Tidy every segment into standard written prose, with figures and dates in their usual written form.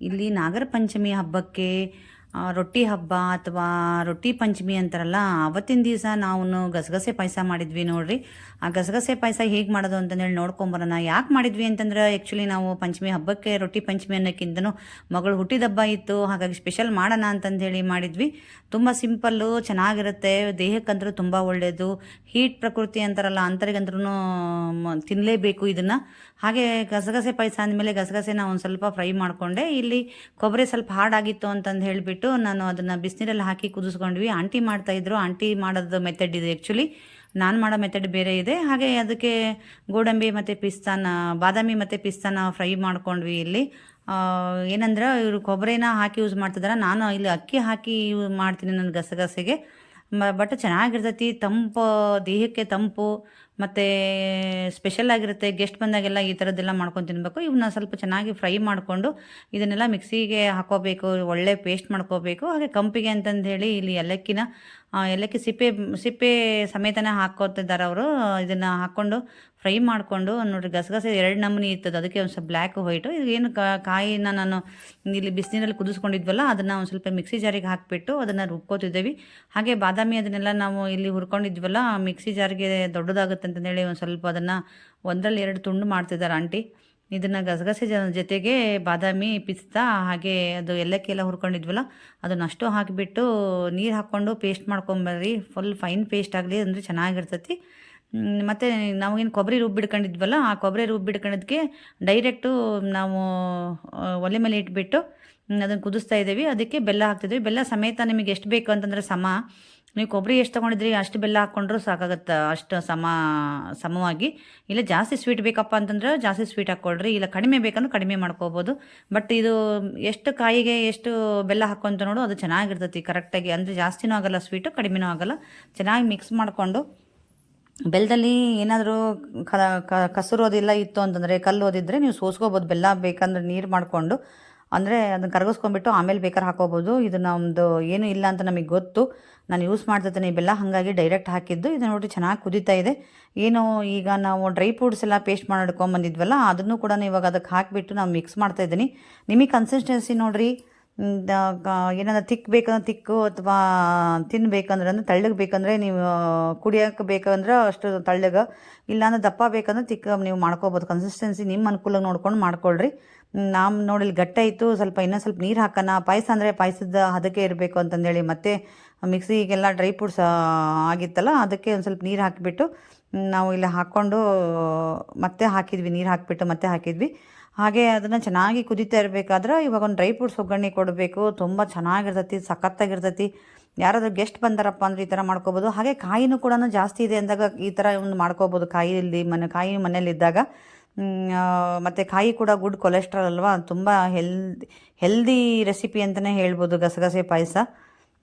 ಇಲ್ಲಿ ನಾಗರ ಪಂಚಮಿ ಹಬ್ಬಕ್ಕೆ ರೊಟ್ಟಿ ಹಬ್ಬ ಅಥವಾ ರೊಟ್ಟಿ ಪಂಚಮಿ ಅಂತಾರಲ್ಲ, ಅವತ್ತಿನ ದಿವಸ ನಾವು ಗಸಗಸೆ ಪಾಯಸ ಮಾಡಿದ್ವಿ ನೋಡ್ರಿ. ಆ ಗಸಗಸೆ ಪಾಯಸ ಹೇಗೆ ಮಾಡೋದು ಅಂತಂದೇಳಿ ನೋಡ್ಕೊಂಬರೋಣ. ಯಾಕೆ ಮಾಡಿದ್ವಿ ಅಂತಂದ್ರೆ, ಆ್ಯಕ್ಚುಲಿ ನಾವು ಪಂಚಮಿ ಹಬ್ಬಕ್ಕೆ ರೊಟ್ಟಿ ಪಂಚಮಿ ಅನ್ನೋಕ್ಕಿಂತನೂ ಮಗಳು ಹುಟ್ಟಿದ ಹಬ್ಬ ಇತ್ತು, ಹಾಗಾಗಿ ಸ್ಪೆಷಲ್ ಮಾಡೋಣ ಅಂತಂದೇಳಿ ಮಾಡಿದ್ವಿ. ತುಂಬ ಸಿಂಪಲ್ಲು, ಚೆನ್ನಾಗಿರುತ್ತೆ, ದೇಹಕ್ಕಂದ್ರೂ ತುಂಬ ಒಳ್ಳೆಯದು. ಹೀಟ್ ಪ್ರಕೃತಿ ಅಂತಾರಲ್ಲ, ಅಂಥವ್ರಿಗಂದ್ರೂ ತಿನ್ನಲೇಬೇಕು ಇದನ್ನು. ಹಾಗೆ ಗಸಗಸೆ ಪಾಯಸ ಅಂದಮೇಲೆ ಗಸಗಸೆನ ಒಂದು ಸ್ವಲ್ಪ ಫ್ರೈ ಮಾಡಿಕೊಂಡೆ. ಇಲ್ಲಿ ಕೊಬ್ಬರಿ ಸ್ವಲ್ಪ ಹಾಡಾಗಿತ್ತು ಅಂತಂದು ಹೇಳಿಬಿಟ್ಟು ನಾನು ಅದನ್ನು ಬಿಸಿನೀರಲ್ಲಿ ಹಾಕಿ ಕುದಿಸ್ಕೊಂಡ್ವಿ. ಆಂಟಿ ಮಾಡ್ತಾಯಿದ್ರು, ಆಂಟಿ ಮಾಡೋದು ಮೆಥಡ್ ಇದೆ ಆ್ಯಕ್ಚುಲಿ, ನಾನು ಮಾಡೋ ಮೆಥಡ್ ಬೇರೆ ಇದೆ. ಹಾಗೆ ಅದಕ್ಕೆ ಗೋಡಂಬಿ ಮತ್ತು ಪಿಸ್ತಾನ, ಬಾದಾಮಿ ಮತ್ತು ಪಿಸ್ತಾನ ಫ್ರೈ ಮಾಡ್ಕೊಂಡ್ವಿ. ಇಲ್ಲಿ ಏನಂದ್ರೆ ಇವರು ಕೊಬ್ಬರಿನ ಹಾಕಿ ಯೂಸ್ ಮಾಡ್ತಿದ್ದಾರೆ, ನಾನು ಇಲ್ಲಿ ಅಕ್ಕಿ ಹಾಕಿ ಯೂಸ್ ಮಾಡ್ತೀನಿ ನನ್ನ ಗಸಗಸೆಗೆ. ಬಟ್ ಚೆನ್ನಾಗಿರ್ತೈತಿ, ತಂಪು, ದೇಹಕ್ಕೆ ತಂಪು, ಮತ್ತು ಸ್ಪೆಷಲ್ ಆಗಿರುತ್ತೆ. ಗೆಸ್ಟ್ ಬಂದಾಗೆಲ್ಲ ಈ ಥರದ್ದೆಲ್ಲ ಮಾಡ್ಕೊಂಡು ತಿನ್ನಬೇಕು. ಇವನ್ನ ಸ್ವಲ್ಪ ಚೆನ್ನಾಗಿ ಫ್ರೈ ಮಾಡಿಕೊಂಡು ಇದನ್ನೆಲ್ಲ ಮಿಕ್ಸಿಗೆ ಹಾಕೋಬೇಕು, ಒಳ್ಳೆ ಪೇಸ್ಟ್ ಮಾಡ್ಕೋಬೇಕು. ಹಾಗೆ ಕಂಪಿಗೆ ಅಂತಂದು ಹೇಳಿ ಇಲ್ಲಿ ಏಲಕ್ಕಿ ಸಿಪ್ಪೆ ಸಮೇತನೇ ಹಾಕ್ಕೋತಿದ್ದಾರೆ ಅವರು. ಇದನ್ನು ಹಾಕ್ಕೊಂಡು ಫ್ರೈ ಮಾಡಿಕೊಂಡು ನೋಡಿರಿ, ಗಸಗಸೆ 2 ನಮೂನಿ ಇರ್ತದೆ, ಅದಕ್ಕೆ ಒಂದು ಸ್ವಲ್ಪ ಬ್ಲ್ಯಾಕ್ ವೈಟು. ಏನು ಕಾಯಿನ ನಾನು ಇಲ್ಲಿ ಬಿಸಿನೀರಲ್ಲಿ ಕುದಿಸ್ಕೊಂಡಿದ್ವಲ್ಲ, ಅದನ್ನು ಒಂದು ಸ್ವಲ್ಪ ಮಿಕ್ಸಿ ಜಾರಿಗೆ ಹಾಕಿಬಿಟ್ಟು ಅದನ್ನು ರುಬ್ಕೋತಿದ್ದೇವೆ. ಹಾಗೆ ಬಾದಾಮಿ ಅದನ್ನೆಲ್ಲ ನಾವು ಇಲ್ಲಿ ಹುರ್ಕೊಂಡಿದ್ವಲ್ಲ, ಮಿಕ್ಸಿ ಜಾರಿಗೆ ದೊಡ್ಡದಾಗುತ್ತೆ ಅಂತಂದೇಳಿ ಒಂದು ಸ್ವಲ್ಪ ಅದನ್ನು 1ರಲ್ಲಿ 2 ತುಂಡು ಮಾಡ್ತಿದ್ದಾರೆ ಆಂಟಿ. ಇದನ್ನು ಗಸಗಸೆ ಜೊತೆಗೆ ಬಾದಾಮಿ, ಪಿಸ್ತಾ, ಹಾಗೆ ಅದು ಏಲಕ್ಕಿ ಎಲ್ಲ ಹುರ್ಕೊಂಡಿದ್ವಲ್ಲ ಅದನ್ನಷ್ಟು ಹಾಕಿಬಿಟ್ಟು ನೀರು ಹಾಕ್ಕೊಂಡು ಪೇಸ್ಟ್ ಮಾಡ್ಕೊಂಬರ್ರಿ. ಫುಲ್ ಫೈನ್ ಪೇಸ್ಟ್ ಆಗಲಿ ಅಂದರೆ ಚೆನ್ನಾಗಿರ್ತೈತಿ. ಮತ್ತು ನಾವೇನು ಕೊಬ್ಬರಿ ರುಬ್ಬಿಡ್ಕೊಂಡಿದ್ವಲ್ಲ, ಆ ಕೊಬ್ಬರಿ ರುಬ್ಬಿಡ್ಕೊಂಡಿದ್ದಕ್ಕೆ ಡೈರೆಕ್ಟು ನಾವು ಒಲೆ ಮೇಲೆ ಇಟ್ಬಿಟ್ಟು ಅದನ್ನು ಕುದಿಸ್ತಾ ಇದ್ದೀವಿ. ಅದಕ್ಕೆ ಬೆಲ್ಲ ಹಾಕ್ತಿದ್ವಿ. ಬೆಲ್ಲ ಸಮೇತ ನಿಮಗೆ ಎಷ್ಟು ಬೇಕು ಅಂತಂದರೆ ನೀವು ಕೊಬ್ಬರಿ ಎಷ್ಟು ತೊಗೊಂಡಿದ್ರಿ ಅಷ್ಟು ಬೆಲ್ಲ ಹಾಕ್ಕೊಂಡ್ರೂ ಸಾಕಾಗುತ್ತೆ, ಅಷ್ಟು ಸಮವಾಗಿ. ಇಲ್ಲ ಜಾಸ್ತಿ ಸ್ವೀಟ್ ಬೇಕಪ್ಪ ಅಂತಂದ್ರೆ ಜಾಸ್ತಿ ಸ್ವೀಟ್ ಹಾಕ್ಕೊಳ್ರಿ, ಇಲ್ಲ ಕಡಿಮೆ ಬೇಕಂದ್ರೆ ಕಡಿಮೆ ಮಾಡ್ಕೋಬೋದು. ಬಟ್ ಇದು ಎಷ್ಟು ಕಾಯಿಗೆ ಎಷ್ಟು ಬೆಲ್ಲ ಹಾಕ್ಕೊಂತ ನೋಡು, ಅದು ಚೆನ್ನಾಗಿರ್ತೈತಿ ಕರೆಕ್ಟಾಗಿ. ಅಂದರೆ ಜಾಸ್ತಿನೂ ಆಗೋಲ್ಲ ಸ್ವೀಟು, ಕಡಿಮೆನೂ ಆಗೋಲ್ಲ. ಚೆನ್ನಾಗಿ ಮಿಕ್ಸ್ ಮಾಡಿಕೊಂಡು ಬೆಲ್ಲದಲ್ಲಿ ಏನಾದರೂ ಕಸರೋದಿಲ್ಲ ಇತ್ತು ಅಂತಂದರೆ, ಕಲ್ಲು ಓದಿದ್ರೆ ನೀವು ಸೋಸ್ಕೋಬೋದು. ಬೆಲ್ಲ ಬೇಕಂದ್ರೆ ನೀರು ಮಾಡಿಕೊಂಡು, ಅಂದರೆ ಅದನ್ನು ಕರಗಿಸ್ಕೊಂಡ್ಬಿಟ್ಟು ಆಮೇಲೆ ಬೇಕಾದ್ರೆ ಹಾಕೋಬೋದು. ಇದು ನಮ್ಮದು ಏನೂ ಇಲ್ಲ ಅಂತ ನಮಗೆ ಗೊತ್ತು, ನಾನು ಯೂಸ್ ಮಾಡ್ತಿದ್ದೀನಿ ಈ ಬೆಲ್ಲ, ಹಾಗಾಗಿ ಡೈರೆಕ್ಟ್ ಹಾಕಿದ್ದು. ಇದು ನೋಡಿ ಚೆನ್ನಾಗಿ ಕುದೀತಾ ಇದೆ. ಏನು ಈಗ ನಾವು ಡ್ರೈ ಫ್ರೂಟ್ಸ್ ಎಲ್ಲ ಪೇಸ್ಟ್ ಮಾಡಿಡ್ಕೊಂಬಂದಿದ್ವಲ್ಲ, ಅದನ್ನು ಕೂಡ ಇವಾಗ ಅದಕ್ಕೆ ಹಾಕಿಬಿಟ್ಟು ನಾವು ಮಿಕ್ಸ್ ಮಾಡ್ತಾಯಿದ್ದೀನಿ. ನಿಮಗೆ ಕನ್ಸಿಸ್ಟೆನ್ಸಿ ನೋಡಿರಿ, ಏನಾದ್ರು ತಿಕ್ ಬೇಕಂದ್ರೆ ತಿಕ್ಕು, ಅಥವಾ ತಿನ್ನಬೇಕಂದ್ರೆ ಅಂದರೆ ತೆಳ್ಳಗೆ ಬೇಕಂದರೆ ನೀವು ಕುಡಿಯೋಕೆ ಬೇಕಂದ್ರೆ ಅಷ್ಟು ತೆಳ್ಳಗೆ, ಇಲ್ಲಾಂದ್ರೆ ದಪ್ಪ ಬೇಕಂದ್ರೆ ತಿಕ್ಕ ನೀವು ಮಾಡ್ಕೋಬೋದು. ಕನ್ಸಿಸ್ಟೆನ್ಸಿ ನಿಮ್ಮ ಅನುಕೂಲ ನೋಡ್ಕೊಂಡು ಮಾಡ್ಕೊಳ್ರಿ. ನಾವು ನೋಡಿಲ್ಲಿ ಗಟ್ಟಾಯಿತು, ಸ್ವಲ್ಪ ಇನ್ನೂ ಸ್ವಲ್ಪ ನೀರು ಹಾಕೋಣ. ಪಾಯಸ ಅಂದರೆ ಪಾಯಸದ ಹದಕ್ಕೆ ಇರಬೇಕು ಅಂತಂದೇಳಿ ಮತ್ತೆ ಮಿಕ್ಸಿಗೆಲ್ಲ ಡ್ರೈ ಫ್ರೂಟ್ಸ್ ಆಗಿತ್ತಲ್ಲ, ಅದಕ್ಕೆ ಒಂದು ಸ್ವಲ್ಪ ನೀರು ಹಾಕಿಬಿಟ್ಟು ನಾವು ಇಲ್ಲಿ ಹಾಕ್ಕೊಂಡು ಮತ್ತೆ ಹಾಕಿದ್ವಿ, ನೀರು ಹಾಕಿಬಿಟ್ಟು ಮತ್ತೆ ಹಾಕಿದ್ವಿ. ಹಾಗೆ ಅದನ್ನು ಚೆನ್ನಾಗಿ ಕುದೀತಾ ಇರಬೇಕಾದ್ರೆ ಇವಾಗ ಒಂದು ಡ್ರೈ ಫ್ರೂಟ್ಸ್ ಒಗ್ಗರಣೆ ಕೊಡಬೇಕು. ತುಂಬ ಚೆನ್ನಾಗಿರ್ತೈತಿ, ಸಖತ್ತಾಗಿರ್ತೈತಿ. ಯಾರಾದರೂ ಗೆಸ್ಟ್ ಬಂದಾರಪ್ಪ ಅಂದರೆ ಈ ಥರ ಮಾಡ್ಕೋಬೋದು. ಹಾಗೆ ಕಾಯಿನೂ ಕೂಡ ಜಾಸ್ತಿ ಇದೆ ಅಂದಾಗ ಈ ಥರ ಒಂದು ಮಾಡ್ಕೋಬೋದು. ಕಾಯಿ ಮನೇಲಿದ್ದಾಗ. ಮತ್ತು ಕಾಯಿ ಕೂಡ ಗುಡ್ ಕೊಲೆಸ್ಟ್ರಾಲ್ ಅಲ್ವಾ, ತುಂಬ ಹೆಲ್ದಿ ರೆಸಿಪಿ ಅಂತಲೇ ಹೇಳ್ಬೋದು ಗಸಗಸೆ ಪಾಯಸ.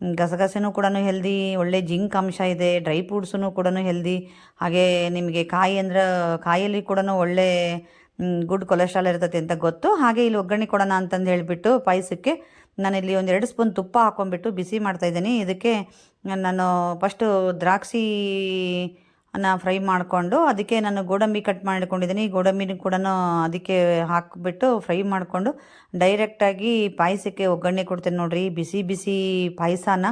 ಗಸಗಸೆನೂ ಕೂಡ ಹೆಲ್ದಿ, ಒಳ್ಳೆ ಜಿಂಕ್ ಅಂಶ ಇದೆ. ಡ್ರೈ ಫ್ರೂಟ್ಸೂ ಕೂಡ ಹೆಲ್ದಿ. ಹಾಗೆ ನಿಮಗೆ ಕಾಯಿ ಅಂದ್ರೆ ಕಾಯಲ್ಲಿ ಕೂಡ ಒಳ್ಳೆ ಗುಡ್ ಕೊಲೆಸ್ಟ್ರಾಲ್ ಇರ್ತೈತಿ ಅಂತ ಗೊತ್ತು. ಹಾಗೆ ಇಲ್ಲಿ ಒಗ್ಗರಣೆ ಕೊಡೋಣ ಅಂತಂದು ಹೇಳಿಬಿಟ್ಟು ಪಾಯಸಕ್ಕೆ ನಾನಿಲ್ಲಿ ಒಂದು 2 ಸ್ಪೂನ್ ತುಪ್ಪ ಹಾಕ್ಕೊಂಡ್ಬಿಟ್ಟು ಬಿಸಿ ಮಾಡ್ತಾಯಿದ್ದೀನಿ. ಇದಕ್ಕೆ ನಾನು ಫಸ್ಟು ಫ್ರೈ ಮಾಡಿಕೊಂಡು ಅದಕ್ಕೆ ನಾನು ಗೋಡಂಬಿ ಕಟ್ ಮಾಡಿಕೊಂಡಿದ್ದೀನಿ. ಗೋಡಂಬಿನೂ ಕೂಡ ಅದಕ್ಕೆ ಹಾಕಿಬಿಟ್ಟು ಫ್ರೈ ಮಾಡಿಕೊಂಡು ಡೈರೆಕ್ಟಾಗಿ ಪಾಯಸಕ್ಕೆ ಒಗ್ಗರಣೆ ಕೊಡ್ತೇನೆ ನೋಡಿರಿ. ಬಿಸಿ ಬಿಸಿ ಪಾಯಸನ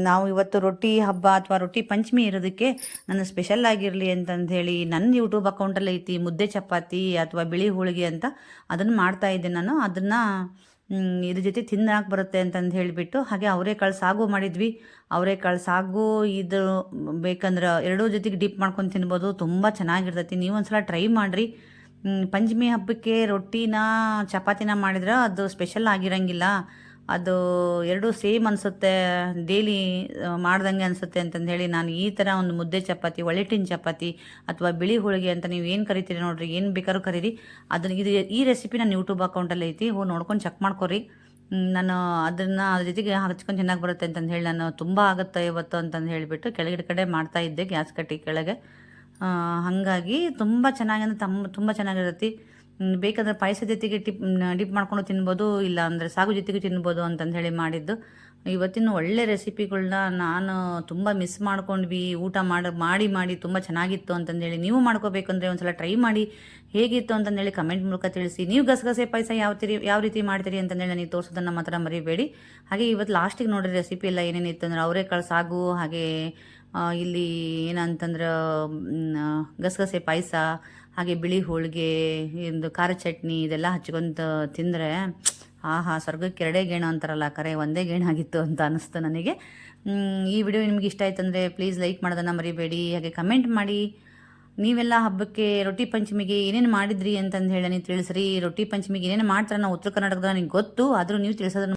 ನಾವು ಇವತ್ತು ರೊಟ್ಟಿ ಹಬ್ಬ ಅಥವಾ ರೊಟ್ಟಿ ಪಂಚಮಿ ಇರೋದಕ್ಕೆ ನಾನು ಸ್ಪೆಷಲ್ ಆಗಿರಲಿ ಅಂತಂದು ಹೇಳಿ ನನ್ನ ಯೂಟ್ಯೂಬ್ ಅಕೌಂಟಲ್ಲಿ ಐತಿ ಮುದ್ದೆ ಚಪಾತಿ ಅಥವಾ ಬಿಳಿ ಹೋಳಿಗೆ ಅಂತ, ಅದನ್ನು ಮಾಡ್ತಾಯಿದ್ದೆ ನಾನು. ಅದನ್ನು ಇದ್ರ ಜೊತೆ ತಿನ್ನಕ್ಕೆ ಬರುತ್ತೆ ಅಂತಂದು ಹೇಳಿಬಿಟ್ಟು, ಹಾಗೆ ಅವರೆಕಾಳು ಸಾಗು ಮಾಡಿದ್ವಿ. ಅವರೆಕಾಳು ಸಾಗು ಇದು ಬೇಕಂದ್ರೆ ಎರಡೂ ಜೊತೆಗೆ ಡಿಪ್ ಮಾಡ್ಕೊಂಡು ತಿನ್ಬೋದು, ತುಂಬ ಚೆನ್ನಾಗಿರ್ತೈತಿ. ನೀವು ಒಂದ್ಸಲ ಟ್ರೈ ಮಾಡಿರಿ. ಪಂಚಮಿ ಹಬ್ಬಕ್ಕೆ ರೊಟ್ಟಿನ ಚಪಾತಿನ ಮಾಡಿದ್ರೆ ಅದು ಸ್ಪೆಷಲ್ ಆಗಿರಂಗಿಲ್ಲ, ಅದು ಎರಡೂ ಸೇಮ್ ಅನಿಸುತ್ತೆ, ಡೈಲಿ ಮಾಡ್ದಂಗೆ ಅನಿಸುತ್ತೆ ಅಂತಂದು ಹೇಳಿ ನಾನು ಈ ಥರ ಒಂದು ಮುದ್ದೆ ಚಪಾತಿ, ಒಳ್ಳೆಟ್ಟಿನ ಚಪಾತಿ ಅಥವಾ ಬಿಳಿ ಹೋಳಿಗೆ ಅಂತ ನೀವು ಏನು ಕರಿತೀರಿ ನೋಡಿರಿ, ಏನು ಬೇಕಾದ್ರೂ ಕರೀರಿ. ಈ ರೆಸಿಪಿ ನನ್ನ ಯೂಟ್ಯೂಬ್ ಅಕೌಂಟಲ್ಲಿ ಐತಿ, ಹೋಗಿ ನೋಡ್ಕೊಂಡು ಚೆಕ್ ಮಾಡ್ಕೊರಿ. ನಾನು ಅದನ್ನು ಅದ್ರ ಜೊತೆಗೆ ಹಚ್ಕೊಂಡು ಚೆನ್ನಾಗಿ ಬರುತ್ತೆ ಅಂತಂದು ಹೇಳಿ ನಾನು ತುಂಬ ಆಗುತ್ತೆ ಇವತ್ತು ಅಂತಂದು ಹೇಳಿಬಿಟ್ಟು ಕೆಳಗಡೆ ಕಡೆ ಮಾಡ್ತಾಯಿದ್ದೆ ಗ್ಯಾಸ್ ಕಟ್ಟಿ ಕೆಳಗೆ. ಹಾಗಾಗಿ ತುಂಬ ಚೆನ್ನಾಗಿ ಅಂದರೆ ತುಂಬ ಚೆನ್ನಾಗಿರ್ತೈತಿ. ಬೇಕಾದ್ರೆ ಪಾಯಸ ಜೊತೆಗೆ ಡಿಪ್ ಮಾಡ್ಕೊಂಡು ತಿನ್ಬೋದು, ಇಲ್ಲ ಅಂದರೆ ಸಾಗು ಜೊತೆಗೆ ತಿನ್ಬೋದು ಅಂತಂದು ಹೇಳಿ ಮಾಡಿದ್ದು. ಇವತ್ತಿನ ಒಳ್ಳೆ ರೆಸಿಪಿಗಳನ್ನ ನಾನು ತುಂಬ ಮಿಸ್ ಮಾಡ್ಕೊಂಡ್ವಿ. ಊಟ ಮಾಡಿ ಮಾಡಿ ತುಂಬ ಚೆನ್ನಾಗಿತ್ತು ಅಂತಂದೇಳಿ ನೀವು ಮಾಡ್ಕೋಬೇಕಂದ್ರೆ ಒಂದ್ಸಲ ಟ್ರೈ ಮಾಡಿ, ಹೇಗಿತ್ತು ಅಂತಂದೇಳಿ ಕಮೆಂಟ್ ಮೂಲಕ ತಿಳಿಸಿ. ನೀವು ಗಸಗಸೆ ಪಾಯಸ ಯಾವ ರೀತಿ ಮಾಡ್ತೀರಿ ಅಂತಂದೇಳಿ ನನಗೆ ತೋರಿಸೋದನ್ನು ಮಾತ್ರ ಮರಿಬೇಡಿ. ಹಾಗೆ ಇವತ್ತು ಲಾಸ್ಟಿಗೆ ನೋಡಿರಿ ರೆಸಿಪಿ ಎಲ್ಲ ಏನೇನಿತ್ತು ಅಂದ್ರೆ ಅವರೆಕಾಳು ಸಾಗು, ಹಾಗೆ ಇಲ್ಲಿ ಏನಂತಂದ್ರೆ ಗಸಗಸೆ ಪಾಯಸ, ಹಾಗೆ ಬಿಳಿ ಹೋಳಿಗೆ, ಒಂದು ಖಾರ ಚಟ್ನಿ ಇದೆಲ್ಲ ಹಚ್ಕೊಂತ ತಿಂದರೆ ಆಹಾ ಸ್ವರ್ಗಕ್ಕೆ ಎರಡೇ ಗೇಣು ಅಂತಾರಲ್ಲ, ಕರೆ ಒಂದೇ ಗೇಣಾಗಿತ್ತು ಅಂತ ಅನಿಸ್ತು ನನಗೆ. ಈ ವಿಡಿಯೋ ನಿಮ್ಗೆ ಇಷ್ಟ ಆಯ್ತು ಅಂದರೆ ಪ್ಲೀಸ್ ಲೈಕ್ ಮಾಡೋದನ್ನು ಮರಿಬೇಡಿ, ಹಾಗೆ ಕಮೆಂಟ್ ಮಾಡಿ. ನೀವೆಲ್ಲ ಹಬ್ಬಕ್ಕೆ ರೊಟ್ಟಿ ಪಂಚಮಿಗೆ ಏನೇನು ಮಾಡಿದ್ರಿ ಅಂತಂದು ಹೇಳಿ ನೀವು ತಿಳಿಸ್ರಿ. ರೊಟ್ಟಿ ಪಂಚಮಿಗೆ ಏನೇನು ಮಾಡ್ತಾರೆ ನಾವು ಉತ್ತರ ಕರ್ನಾಟಕದ ನನಗೆ ಗೊತ್ತು, ಆದರೂ ನೀವು ತಿಳಿಸೋದನ್ನು